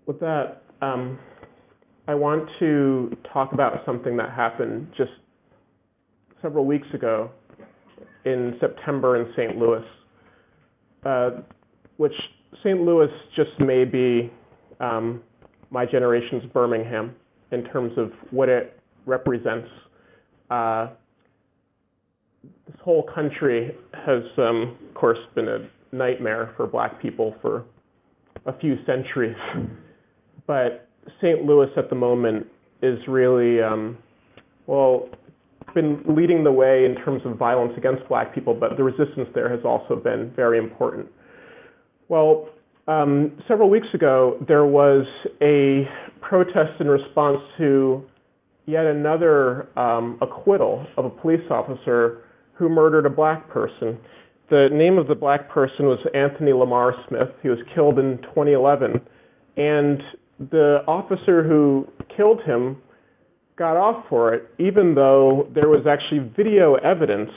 With that, I want to talk about something that happened just several weeks ago in September in St. Louis, which St. Louis just may be my generation's Birmingham in terms of what it represents. This whole country has, of course, been a nightmare for Black people for a few centuries. But St. Louis at the moment is really, been leading the way in terms of violence against Black people, but the resistance there has also been very important. Well, several weeks ago, there was a protest in response to yet another acquittal of a police officer who murdered a Black person. The name of the Black person was Anthony Lamar Smith. He was killed in 2011. And the officer who killed him got off for it, even though there was actually video evidence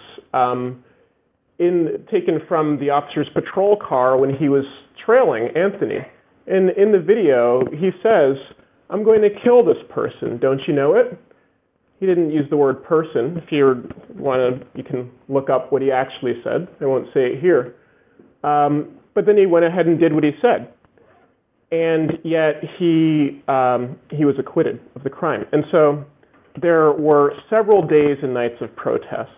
taken from the officer's patrol car when he was trailing Anthony. And in the video, he says, "I'm going to kill this person. Don't you know it?" He didn't use the word person. If you want to, you can look up what he actually said. I won't say it here. But then he went ahead and did what he said. And yet he was acquitted of the crime. And so there were several days and nights of protest.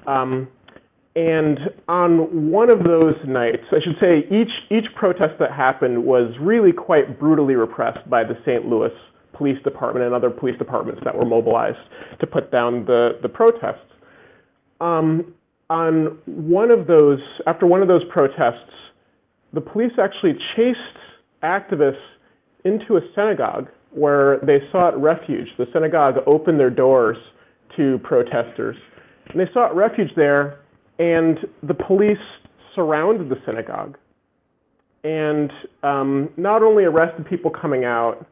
And on one of those nights, I should say each protest that happened was really quite brutally repressed by the St. Louis Police Department and other police departments that were mobilized to put down the protests. On one of those, after one of those protests, the police actually chased activists into a synagogue where they sought refuge. The synagogue opened their doors to protesters, and they sought refuge there, and the police surrounded the synagogue and not only arrested people coming out,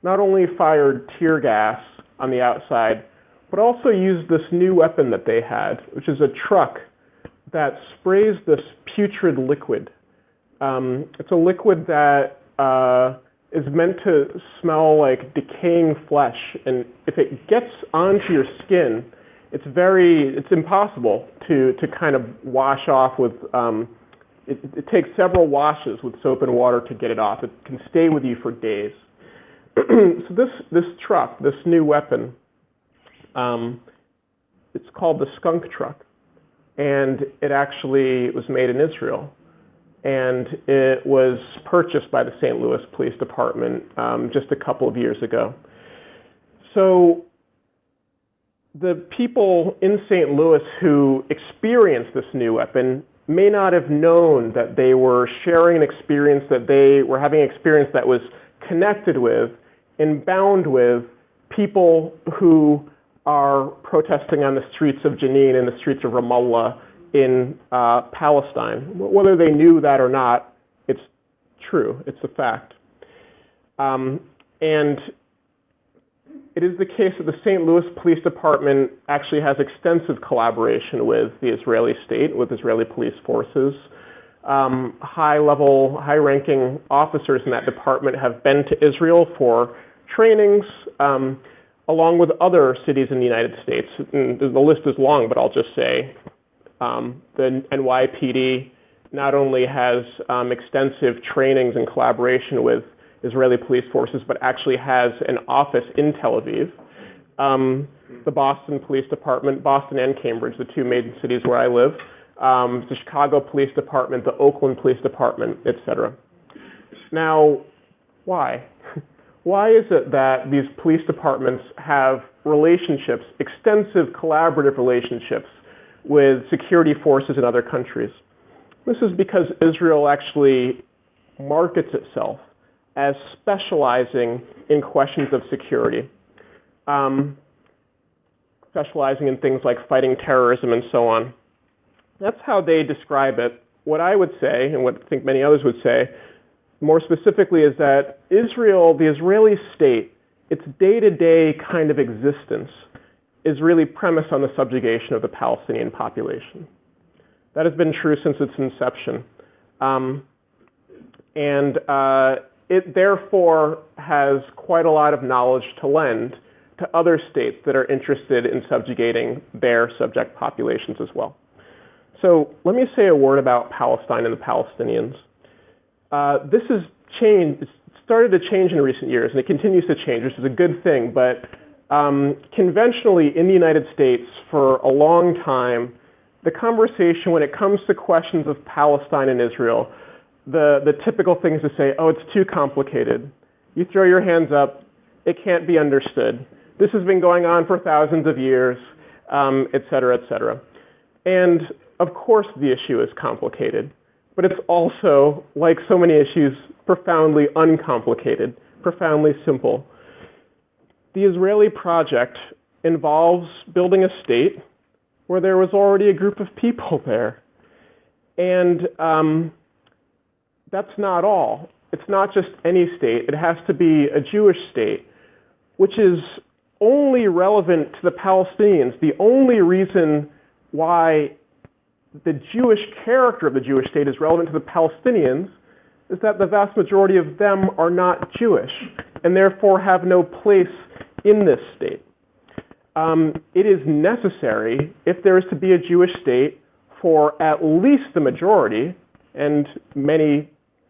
not only fired tear gas on the outside, but also used this new weapon that they had, which is a truck that sprays this putrid liquid. It's a liquid that is meant to smell like decaying flesh, and if it gets onto your skin, it's impossible to kind of wash off with, it takes several washes with soap and water to get it off. It can stay with you for days. So this truck, this new weapon, it's called the skunk truck, and it actually was made in Israel. And it was purchased by the St. Louis Police Department just a couple of years ago. So the people in St. Louis who experienced this new weapon may not have known that they were sharing an experience, that they were having an experience that was connected with and bound with people who are protesting on the streets of Jenin and the streets of Ramallah in Palestine. Whether they knew that or not, it's true. It's a fact. And it is the case that the St. Louis Police Department actually has extensive collaboration with the Israeli state, with Israeli police forces. High-ranking officers in that department have been to Israel for trainings, along with other cities in the United States. And the list is long, but I'll just say the NYPD not only has extensive trainings and collaboration with Israeli police forces, but actually has an office in Tel Aviv. The Boston Police Department, Boston and Cambridge, the two main cities where I live, the Chicago Police Department, the Oakland Police Department, etc. Now, why? Why is it that these police departments have relationships, extensive collaborative relationships with security forces in other countries? This is because Israel actually markets itself as specializing in questions of security, specializing in things like fighting terrorism and so on. That's how they describe it. What I would say, and what I think many others would say, more specifically, is that Israel, the Israeli state, its day-to-day kind of existence is really premised on the subjugation of the Palestinian population. That has been true since its inception. And it therefore has quite a lot of knowledge to lend to other states that are interested in subjugating their subject populations as well. So let me say a word about Palestine and the Palestinians. This has changed, started to change in recent years, and it continues to change, which is a good thing, but conventionally in the United States for a long time, the conversation when it comes to questions of Palestine and Israel, the typical thing is to say, oh, it's too complicated. You throw your hands up, it can't be understood. This has been going on for thousands of years, et cetera, et cetera. And of course the issue is complicated, but it's also, like so many issues, profoundly uncomplicated, profoundly simple. The Israeli project involves building a state where there was already a group of people there. And that's not all. It's not just any state. It has to be a Jewish state, which is only relevant to the Palestinians. The only reason why the Jewish character of the Jewish state is relevant to the Palestinians is that the vast majority of them are not Jewish and therefore have no place in this state. It is necessary, if there is to be a Jewish state, for at least the majority, and many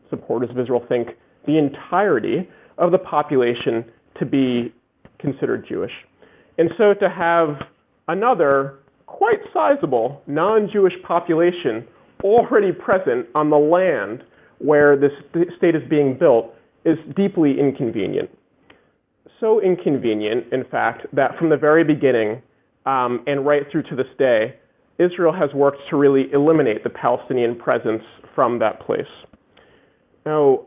supporters of Israel think the entirety of the population to be considered Jewish. And so to have another quite sizable non-Jewish population already present on the land where this state is being built is deeply inconvenient. So inconvenient, in fact, that from the very beginning and right through to this day, Israel has worked to really eliminate the Palestinian presence from that place. Now,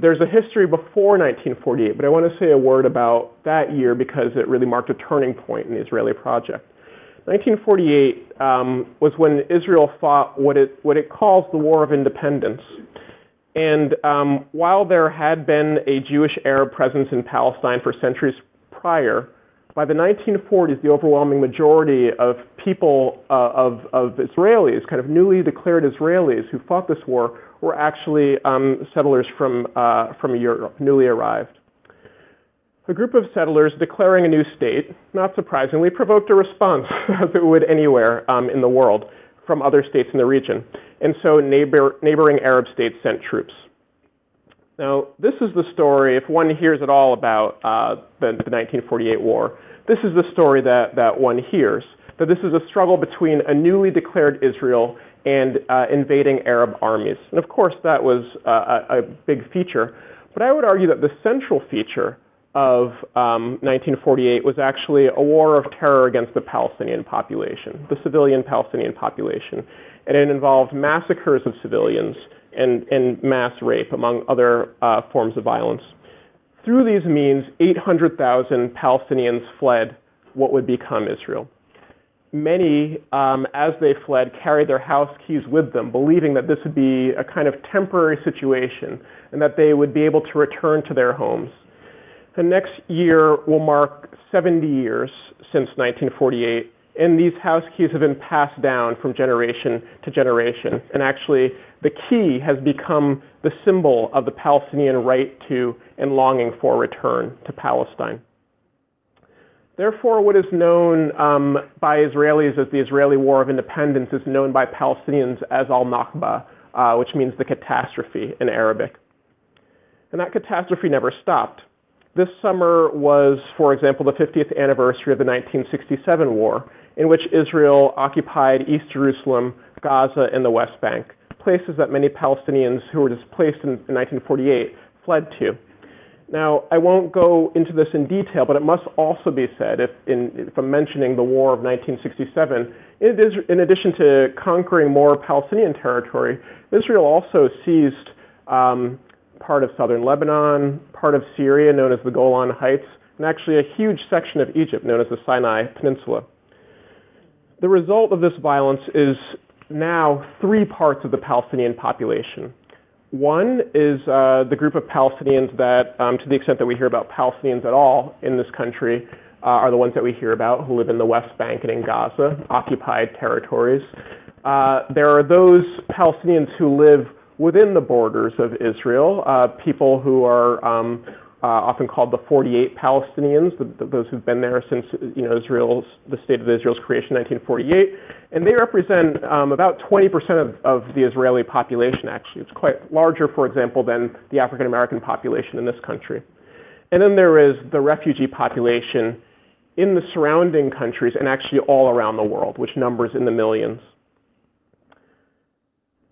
there's a history before 1948, but I want to say a word about that year because it really marked a turning point in the Israeli project. 1948 was when Israel fought what it calls the War of Independence. And while there had been a Jewish-Arab presence in Palestine for centuries prior, by the 1940s, the overwhelming majority of people, of Israelis, kind of newly declared Israelis who fought this war, were actually settlers from Europe, newly arrived. A group of settlers declaring a new state, not surprisingly, provoked a response, as it would anywhere in the world, from other states in the region. And so neighboring Arab states sent troops. Now, this is the story, if one hears at all about the 1948 war, this is the story that one hears, that this is a struggle between a newly declared Israel and invading Arab armies. And of course, that was a big feature. But I would argue that the central feature of 1948 was actually a war of terror against the Palestinian population, the civilian Palestinian population. And it involved massacres of civilians and mass rape, among other forms of violence. Through these means, 800,000 Palestinians fled what would become Israel. Many, as they fled, carried their house keys with them, believing that this would be a kind of temporary situation and that they would be able to return to their homes. The next year will mark 70 years since 1948, and these house keys have been passed down from generation to generation. And actually, the key has become the symbol of the Palestinian right to and longing for return to Palestine. Therefore, what is known by Israelis as the Israeli War of Independence is known by Palestinians as al-Nakba, which means the catastrophe in Arabic. And that catastrophe never stopped. This summer was, for example, the 50th anniversary of the 1967 war, in which Israel occupied East Jerusalem, Gaza, and the West Bank, places that many Palestinians who were displaced in 1948 fled to. Now, I won't go into this in detail, but it must also be said, if I'm mentioning the War of 1967, in addition to conquering more Palestinian territory, Israel also seized part of southern Lebanon, part of Syria, known as the Golan Heights, and actually a huge section of Egypt, known as the Sinai Peninsula. The result of this violence is now three parts of the Palestinian population. One is the group of Palestinians that, to the extent that we hear about Palestinians at all in this country, are the ones that we hear about who live in the West Bank and in Gaza, occupied territories. There are those Palestinians who live within the borders of Israel, people who are often called the 48 Palestinians, those who've been there since the state of Israel's creation, 1948, and they represent about 20% of the Israeli population. Actually, it's quite larger, for example, than the African American population in this country. And then there is the refugee population in the surrounding countries and actually all around the world, which numbers in the millions.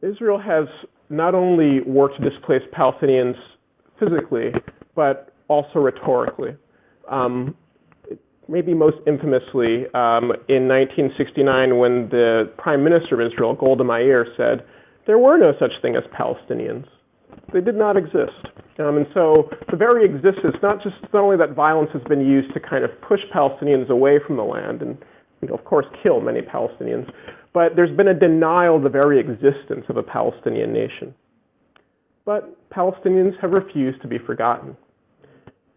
Israel has not only worked to displace Palestinians physically, but also rhetorically. Maybe most infamously, in 1969, when the Prime Minister of Israel, Golda Meir, said, there were no such thing as Palestinians. They did not exist. And so the very existence, not only that violence has been used to kind of push Palestinians away from the land and, of course, kill many Palestinians, but there's been a denial of the very existence of a Palestinian nation. But Palestinians have refused to be forgotten.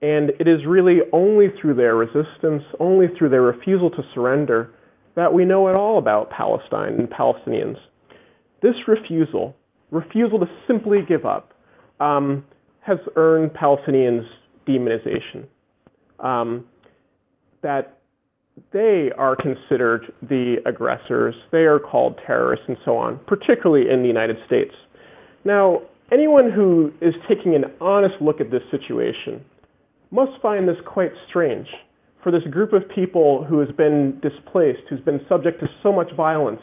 And it is really only through their resistance, only through their refusal to surrender, that we know at all about Palestine and Palestinians. This refusal to simply give up, has earned Palestinians demonization. That they are considered the aggressors, they are called terrorists and so on, particularly in the United States. Now, anyone who is taking an honest look at this situation must find this quite strange for this group of people who has been displaced, who's been subject to so much violence,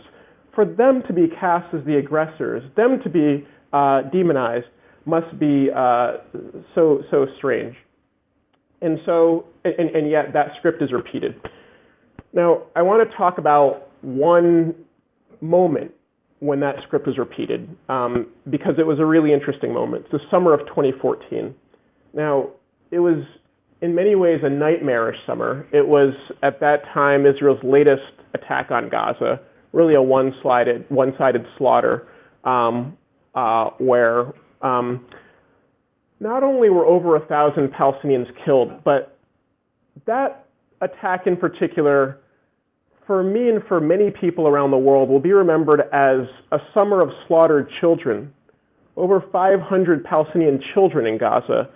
for them to be cast as the aggressors, them to be demonized, must be so strange. And yet that script is repeated. Now, I want to talk about one moment when that script was repeated, because it was a really interesting moment. It's the summer of 2014. Now, it was in many ways a nightmarish summer. It was, at that time, Israel's latest attack on Gaza, really a one-sided slaughter, where not only were over 1,000 Palestinians killed, but that attack in particular, for me and for many people around the world, will be remembered as a summer of slaughtered children. Over 500 Palestinian children in Gaza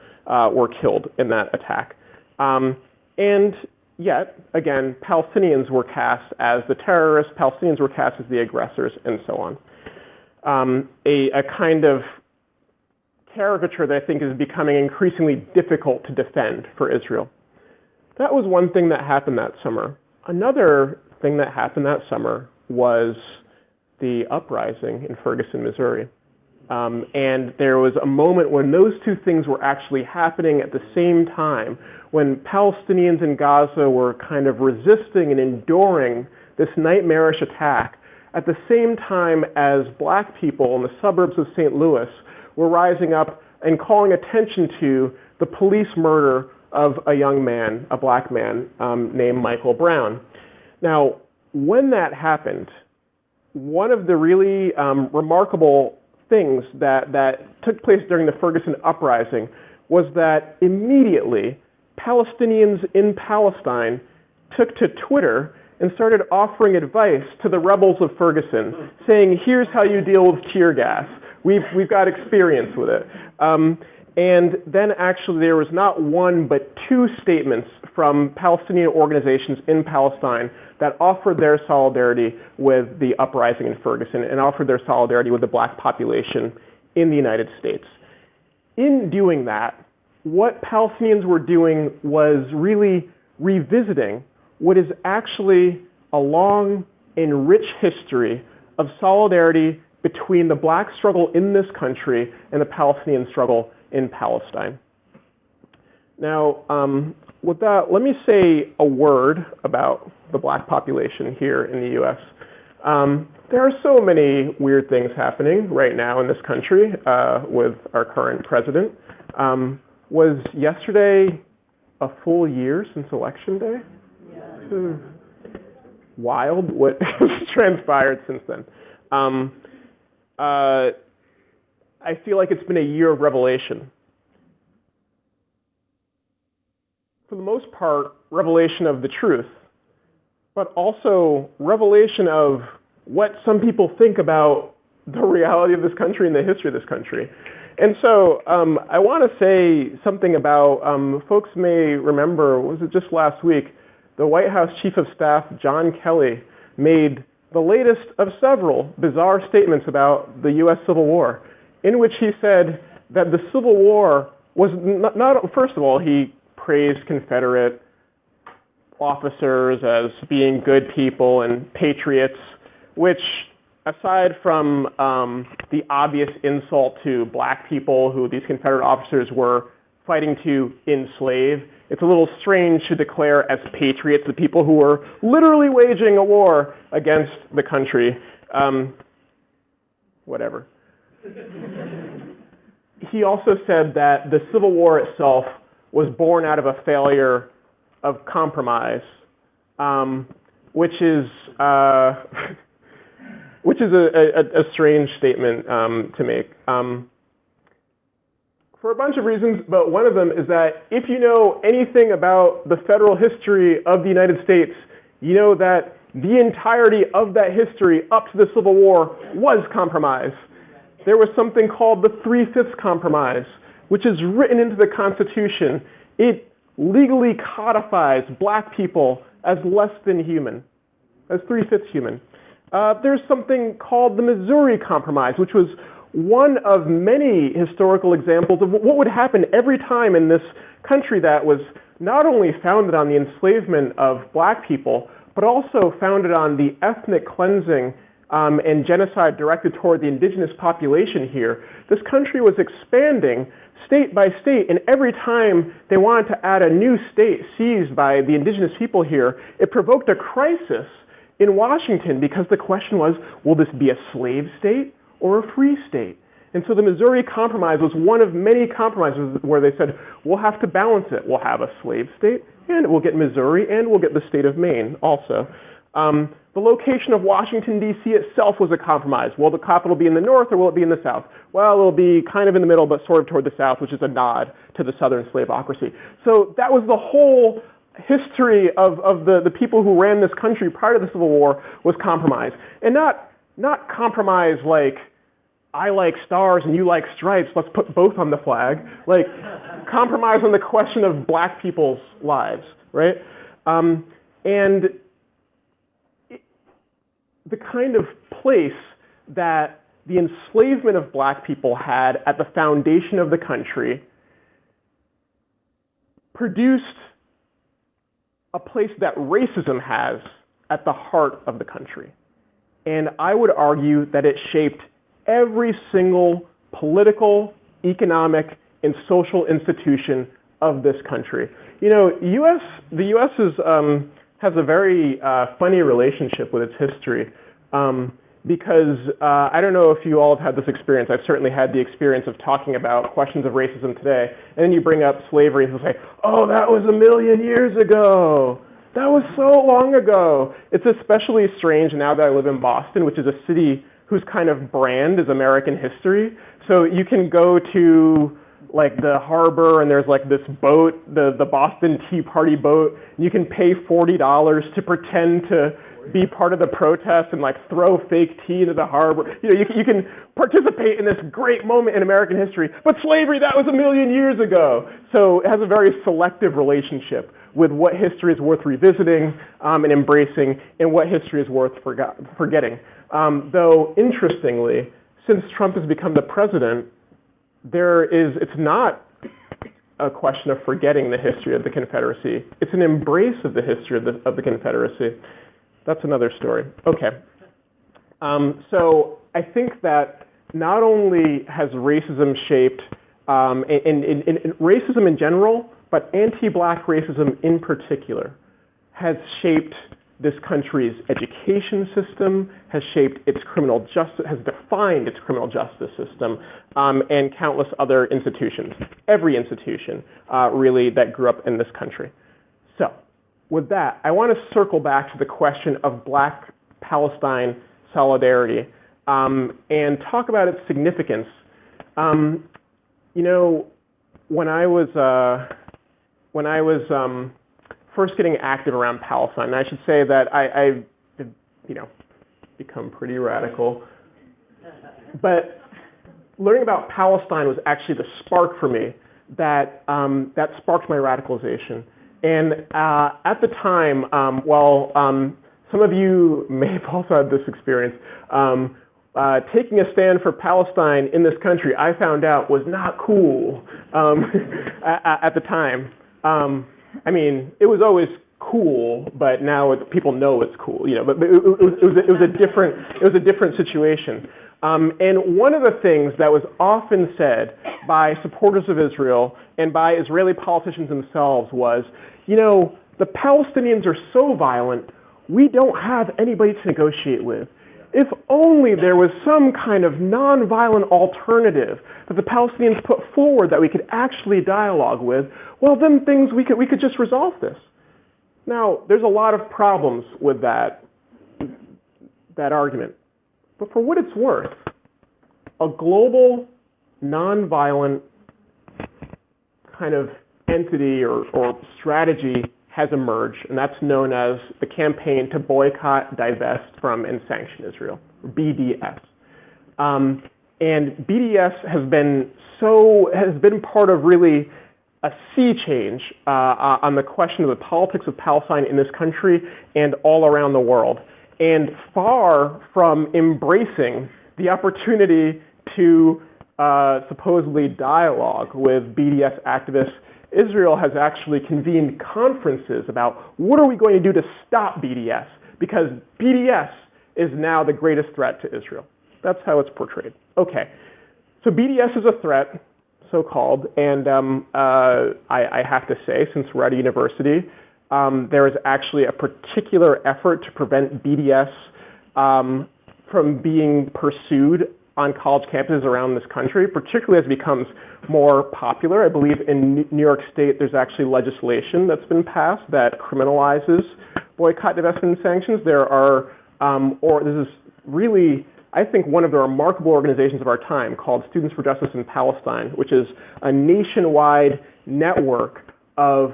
were killed in that attack. And yet, again, Palestinians were cast as the terrorists, Palestinians were cast as the aggressors, and so on. A kind of caricature that I think is becoming increasingly difficult to defend for Israel. That was one thing that happened that summer. Another thing that happened that summer was the uprising in Ferguson, Missouri. And there was a moment when those two things were actually happening at the same time, when Palestinians in Gaza were kind of resisting and enduring this nightmarish attack, at the same time as black people in the suburbs of St. Louis were rising up and calling attention to the police murder of a young man, a black man, named Michael Brown. Now, when that happened, one of the really remarkable things that took place during the Ferguson uprising was that immediately Palestinians in Palestine took to Twitter and started offering advice to the rebels of Ferguson, saying, here's how you deal with tear gas. We've got experience with it. And then actually there was not one but two statements from Palestinian organizations in Palestine that offered their solidarity with the uprising in Ferguson and offered their solidarity with the black population in the United States. In doing that, what Palestinians were doing was really revisiting what is actually a long and rich history of solidarity between the black struggle in this country and the Palestinian struggle in Palestine. Now, with that, let me say a word about the black population here in the U.S. There are so many weird things happening right now in this country with our current president. Was yesterday a full year since Election Day? Yeah. Wild what has transpired since then. I feel like it's been a year of revelation. For the most part, revelation of the truth, but also revelation of what some people think about the reality of this country and the history of this country. And so I want to say something about, folks may remember, was it just last week, the White House Chief of Staff, John Kelly, made the latest of several bizarre statements about the U.S. Civil War, in which he said that the Civil War was not first of all, he praised Confederate officers as being good people and patriots, which, aside from the obvious insult to black people who these Confederate officers were fighting to enslave, it's a little strange to declare as patriots the people who were literally waging a war against the country. Whatever. He also said that the Civil War itself was born out of a failure of compromise, which is which is a strange statement to make. For a bunch of reasons, but one of them is that if you know anything about the federal history of the United States, you know that the entirety of that history up to the Civil War was compromise. There was something called the 3/5 Compromise, which is written into the Constitution. It legally codifies black people as less than human, as 3/5 human. There's something called the Missouri Compromise, which was one of many historical examples of what would happen every time in this country that was not only founded on the enslavement of black people, but also founded on the ethnic cleansing and genocide directed toward the indigenous population here. This country was expanding state by state, and every time they wanted to add a new state seized by the indigenous people here, it provoked a crisis in Washington because the question was, will this be a slave state or a free state? And so the Missouri Compromise was one of many compromises where they said, we'll have to balance it. We'll have a slave state, and we'll get Missouri, and we'll get the state of Maine also. The location of Washington, D.C. itself was a compromise. Will the capital be in the north or will it be in the south? Well, it'll be kind of in the middle, but sort of toward the south, which is a nod to the southern slaveocracy. So that was the whole history of the people who ran this country prior to the Civil War was compromise. And not compromise like, I like stars and you like stripes, let's put both on the flag. Like, compromise on the question of black people's lives, right? And the kind of place that the enslavement of black people had at the foundation of the country produced a place that racism has at the heart of the country. And I would argue that it shaped every single political, economic, and social institution of this country. You know, the U.S. has a very funny relationship with its history because I don't know if you all have had this experience. I've certainly had the experience of talking about questions of racism today, and then you bring up slavery and people say, oh, that was 1,000,000 years ago. That was so long ago. It's especially strange now that I live in Boston, which is a city whose kind of brand is American history. So you can go to like the harbor and there's like this boat, the Boston Tea Party boat, and you can pay $40 to pretend to be part of the protest and like throw fake tea into the harbor. You know, you can participate in this great moment in American history. But slavery, that was 1,000,000 years ago. So it has a very selective relationship with what history is worth revisiting and embracing and what history is worth forgetting. Though, interestingly, since Trump has become the president, it's not a question of forgetting the history of the Confederacy. It's an embrace of the history of the Confederacy. That's another story. Okay. So I think that not only has racism shaped, and racism in general, but anti-black racism in particular, has shaped this country's education system, has shaped its criminal justice, has defined its criminal justice system, and countless other institutions. Every institution, really, that grew up in this country. So, with that, I want to circle back to the question of Black Palestine solidarity and talk about its significance. You know, when I was first getting active around Palestine, and I should say that I've become pretty radical. But learning about Palestine was actually the spark for me that sparked my radicalization. And at the time, some of you may have also had this experience, taking a stand for Palestine in this country, I found out was not cool at the time. I mean, it was always cool, but now people know it's cool, you know. But it was a different situation. And one of the things that was often said by supporters of Israel and by Israeli politicians themselves was, you know, the Palestinians are so violent, we don't have anybody to negotiate with. If only there was some kind of nonviolent alternative that the Palestinians put forward that we could actually dialogue with, well, then we could just resolve this. Now, there's a lot of problems with that argument. But for what it's worth, a global, nonviolent kind of entity or strategy has emerged, and that's known as the Campaign to Boycott, Divest from, and Sanction Israel, or BDS. And BDS has been part of really a sea change on the question of the politics of Palestine in this country and all around the world. And far from embracing the opportunity to supposedly dialogue with BDS activists, Israel has actually convened conferences about what are we going to do to stop BDS, because BDS is now the greatest threat to Israel. That's how it's portrayed. Okay, so BDS is a threat, so-called, and I have to say, since we're at a university, there is actually a particular effort to prevent BDS from being pursued on college campuses around this country, particularly as it becomes more popular. I believe in New York State there's actually legislation that's been passed that criminalizes boycott, divestment, and sanctions. There are, this is really, I think, one of the remarkable organizations of our time called Students for Justice in Palestine, which is a nationwide network of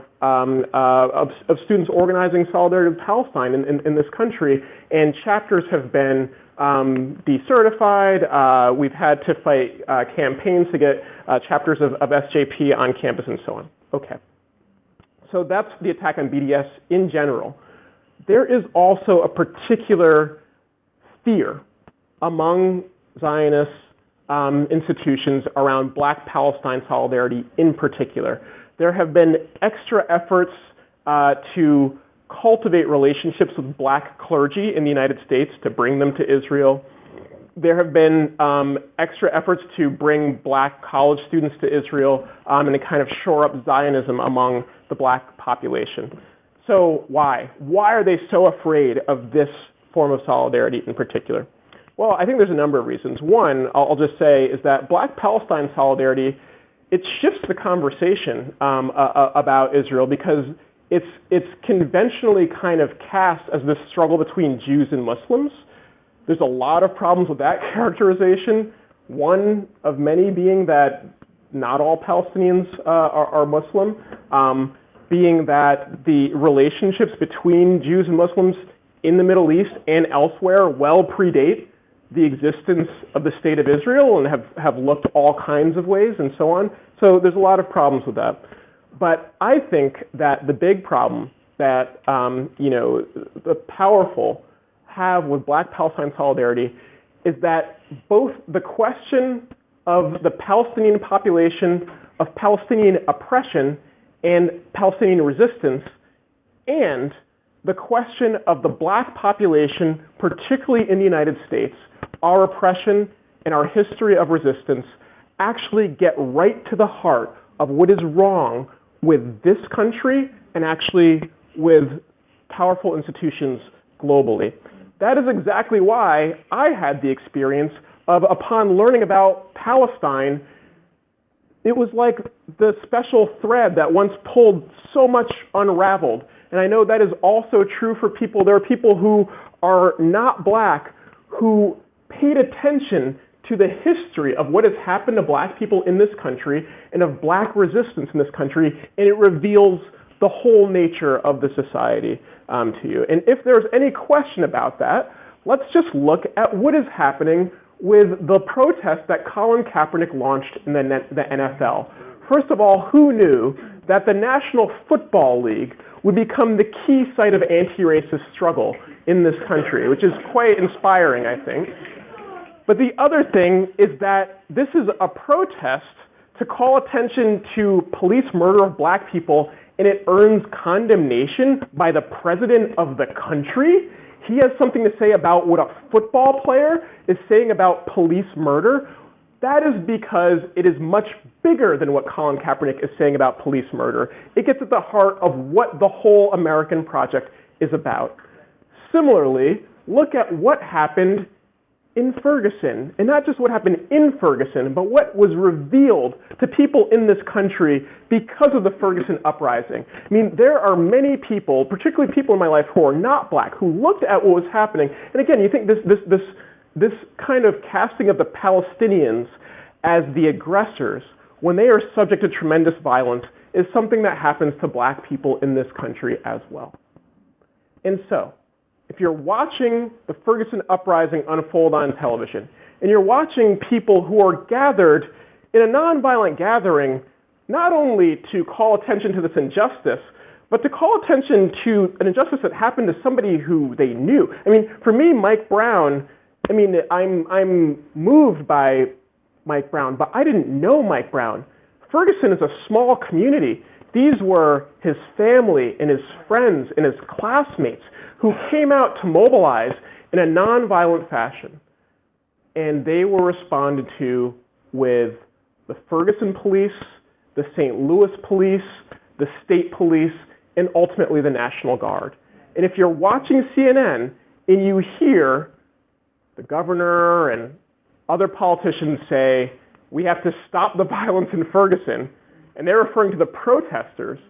students organizing solidarity with Palestine in this country, and chapters have been decertified. We've had to fight campaigns to get chapters of SJP on campus and so on. Okay, so that's the attack on BDS in general. There is also a particular fear among Zionist institutions around Black Palestine solidarity in particular. There have been extra efforts to cultivate relationships with Black clergy in the United States to bring them to Israel. There have been extra efforts to bring Black college students to Israel and to kind of shore up Zionism among the Black population. So why? Why are they so afraid of this form of solidarity in particular? Well, I think there's a number of reasons. One, I'll just say, is that Black Palestine solidarity, it shifts the conversation about Israel because it's conventionally kind of cast as this struggle between Jews and Muslims. There's a lot of problems with that characterization. One of many being that not all Palestinians are Muslim, being that the relationships between Jews and Muslims in the Middle East and elsewhere well predate the existence of the State of Israel and have looked all kinds of ways and so on. So there's a lot of problems with that. But I think that the big problem that the powerful have with Black Palestine solidarity is that both the question of the Palestinian population, of Palestinian oppression and Palestinian resistance, and the question of the Black population, particularly in the United States, our oppression and our history of resistance, actually get right to the heart of what is wrong with this country and actually with powerful institutions globally. That is exactly why I had the experience of, upon learning about Palestine, it was like the special thread that once pulled so much unraveled. And I know that is also true for people. There are people who are not Black who paid attention to the history of what has happened to Black people in this country and of Black resistance in this country, and it reveals the whole nature of the society to you. And if there's any question about that, let's just look at what is happening with the protest that Colin Kaepernick launched in the NFL. First of all, who knew that the National Football League would become the key site of anti-racist struggle in this country, which is quite inspiring, I think. But the other thing is that this is a protest to call attention to police murder of black people, and it earns condemnation by the president of the country. He has something to say about what a football player is saying about police murder. That is because it is much bigger than what Colin Kaepernick is saying about police murder. It gets at the heart of what the whole American project is about. Similarly, look at what happened in Ferguson, and not just what happened in Ferguson, but what was revealed to people in this country because of the Ferguson uprising. I mean, there are many people, particularly people in my life who are not black, who looked at what was happening, and again, you think this kind of casting of the Palestinians as the aggressors when they are subject to tremendous violence is something that happens to black people in this country as well. And so, if you're watching the Ferguson uprising unfold on television, and you're watching people who are gathered in a nonviolent gathering, not only to call attention to this injustice, but to call attention to an injustice that happened to somebody who they knew. I mean, for me, Mike Brown, I mean, I'm moved by Mike Brown, but I didn't know Mike Brown. Ferguson is a small community. These were his family and his friends and his classmates who came out to mobilize in a nonviolent fashion. And they were responded to with the Ferguson police, the St. Louis police, the state police, and ultimately the National Guard. And if you're watching CNN and you hear the governor and other politicians say, we have to stop the violence in Ferguson, and they're referring to the protesters,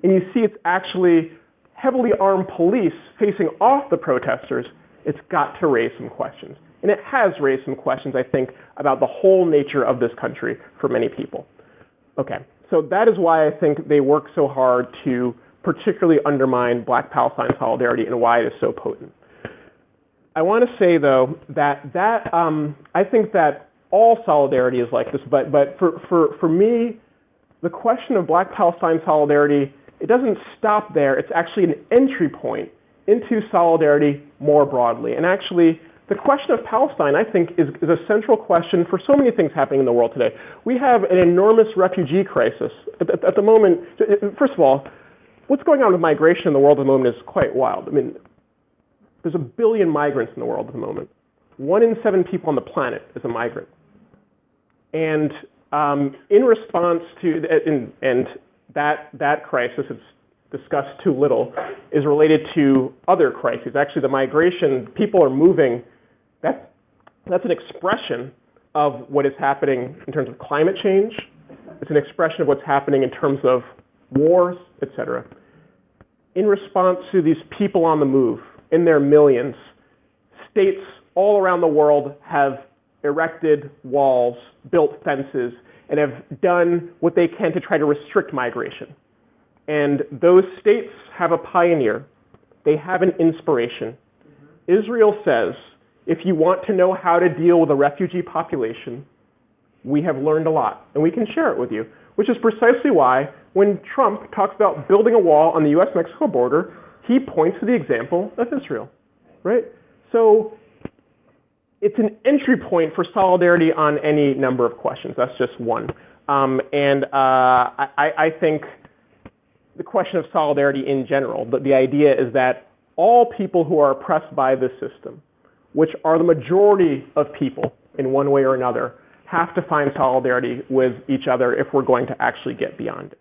and you see it's actually heavily armed police facing off the protesters, it's got to raise some questions. And it has raised some questions, I think, about the whole nature of this country for many people. Okay, so that is why I think they work so hard to particularly undermine Black-Palestine solidarity and why it is so potent. I want to say, though, that I think that all solidarity is like this, but for me, the question of Black-Palestine solidarity, it doesn't stop there. It's actually an entry point into solidarity more broadly. And actually, the question of Palestine, I think, is a central question for so many things happening in the world today. We have an enormous refugee crisis. At the moment, first of all, what's going on with migration in the world at the moment is quite wild. I mean, there's 1 billion migrants in the world at the moment. 1 in 7 people on the planet is a migrant. And in response to, and that crisis, it's discussed too little, is related to other crises. Actually, the migration, people are moving, that's an expression of what is happening in terms of climate change. It's an expression of what's happening in terms of wars, etc. In response to these people on the move, in their millions, states all around the world have erected walls, built fences, and have done what they can to try to restrict migration. And those states have a pioneer. They have an inspiration. Israel says, if you want to know how to deal with a refugee population, we have learned a lot, and we can share it with you, which is precisely why when Trump talks about building a wall on the US-Mexico border, he points to the example of Israel, right? So it's an entry point for solidarity on any number of questions. That's just one. I think the question of solidarity in general, but the idea is that all people who are oppressed by this system, which are the majority of people in one way or another, have to find solidarity with each other if we're going to actually get beyond it.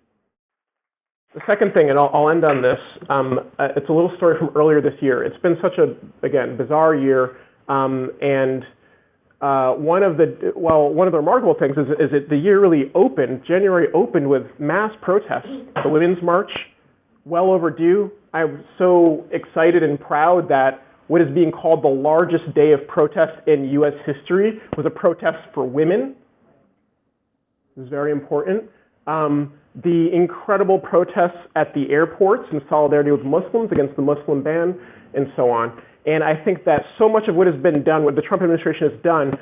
The second thing, and I'll end on this, it's a little story from earlier this year. It's been such a, again, bizarre year, and one of the remarkable things is that the year really opened, January opened with mass protests. The Women's March, well overdue. I'm so excited and proud that what is being called the largest day of protest in U.S. history was a protest for women. This is very important. The incredible protests at the airports in solidarity with Muslims against the Muslim ban, and so on. And I think that so much of what has been done, what the Trump administration has done,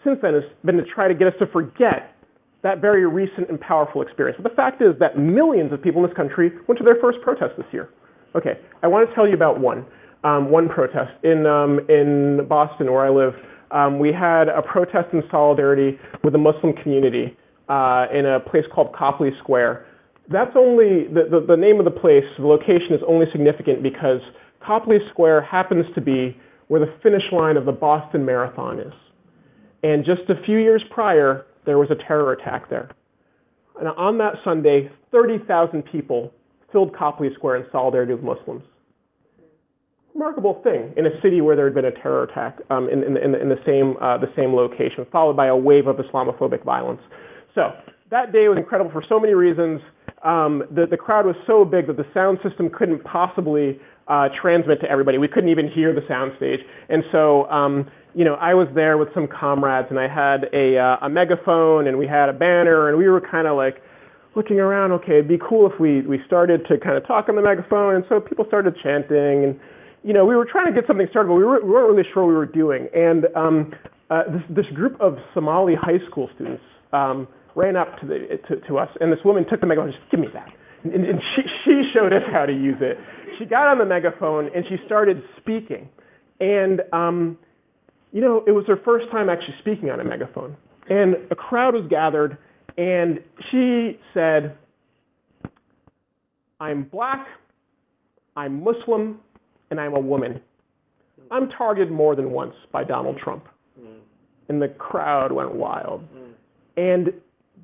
since then has been to try to get us to forget that very recent and powerful experience. But the fact is that millions of people in this country went to their first protest this year. Okay, I want to tell you about one protest. In Boston, where I live, we had a protest in solidarity with the Muslim community in a place called Copley Square. That's only, the name of the place, the location is only significant because Copley Square happens to be where the finish line of the Boston Marathon is. And just a few years prior, there was a terror attack there. And on that Sunday, 30,000 people filled Copley Square in solidarity with Muslims. Remarkable thing in a city where there had been a terror attack in the same location, followed by a wave of Islamophobic violence. So that day was incredible for so many reasons. The crowd was so big that the sound system couldn't possibly transmit to everybody. We couldn't even hear the sound stage. And so, I was there with some comrades, and I had a megaphone, and we had a banner, and we were kind of like looking around. Okay, it'd be cool if we started to kind of talk on the megaphone. And so people started chanting, and we were trying to get something started, but we weren't really sure what we were doing. And this group of Somali high school students ran up to us, and this woman took the megaphone and said, "Give me that." And she showed us how to use it. She got on the megaphone and she started speaking. And, it was her first time actually speaking on a megaphone. And a crowd was gathered, and she said, "I'm black, I'm Muslim, and I'm a woman. I'm targeted more than once by Donald Trump." And the crowd went wild. And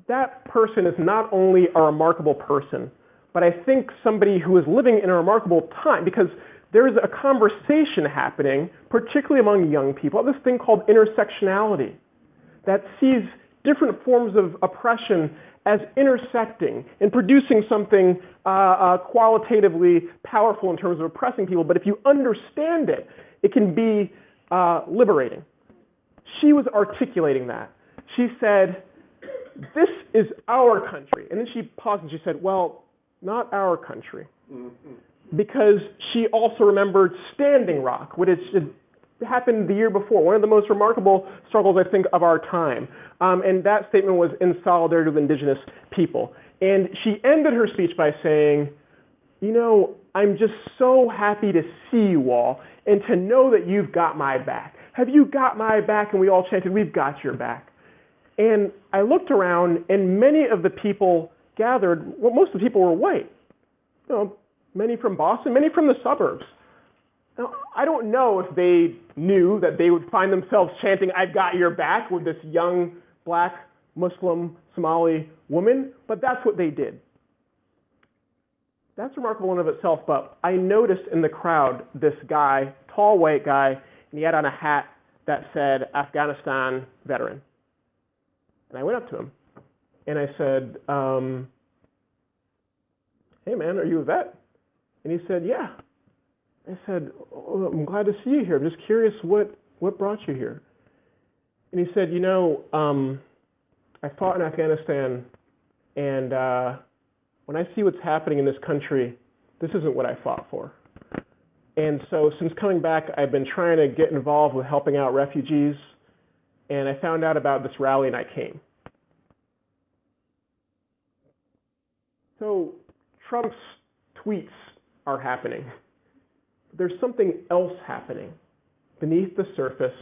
that person is not only a remarkable person, but I think somebody who is living in a remarkable time, because there is a conversation happening, particularly among young people, this thing called intersectionality, that sees different forms of oppression as intersecting and producing something qualitatively powerful in terms of oppressing people. But if you understand it, it can be liberating. She was articulating that. She said, "This is our country." And then she paused and she said, "Well, not our country." Because she also remembered Standing Rock, which had happened the year before, one of the most remarkable struggles, I think, of our time. And that statement was in solidarity with indigenous people. And she ended her speech by saying, "I'm just so happy to see you all and to know that you've got my back. Have you got my back?" And we all chanted, "We've got your back." And I looked around, and many of the people gathered, well, most of the people were white. Many from Boston, many from the suburbs. Now, I don't know if they knew that they would find themselves chanting, "I've got your back," with this young, black, Muslim, Somali woman, but that's what they did. That's remarkable in and of itself, but I noticed in the crowd this guy, tall white guy, and he had on a hat that said, "Afghanistan veteran." And I went up to him, and I said, "Hey, man, are you a vet?" And he said, "Yeah." I said, "Oh, I'm glad to see you here. I'm just curious what brought you here." And he said, "I fought in Afghanistan, and when I see what's happening in this country, this isn't what I fought for. And so since coming back, I've been trying to get involved with helping out refugees, and I found out about this rally and I came." So Trump's tweets are happening. There's something else happening beneath the surface,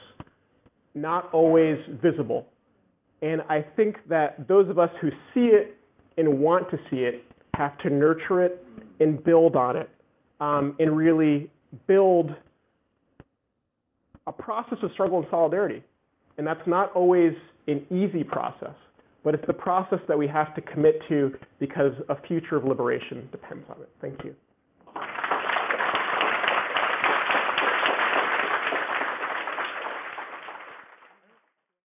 not always visible. And I think that those of us who see it and want to see it have to nurture it and build on it, and really build a process of struggle and solidarity. And that's not always an easy process, but it's the process that we have to commit to because a future of liberation depends on it. Thank you.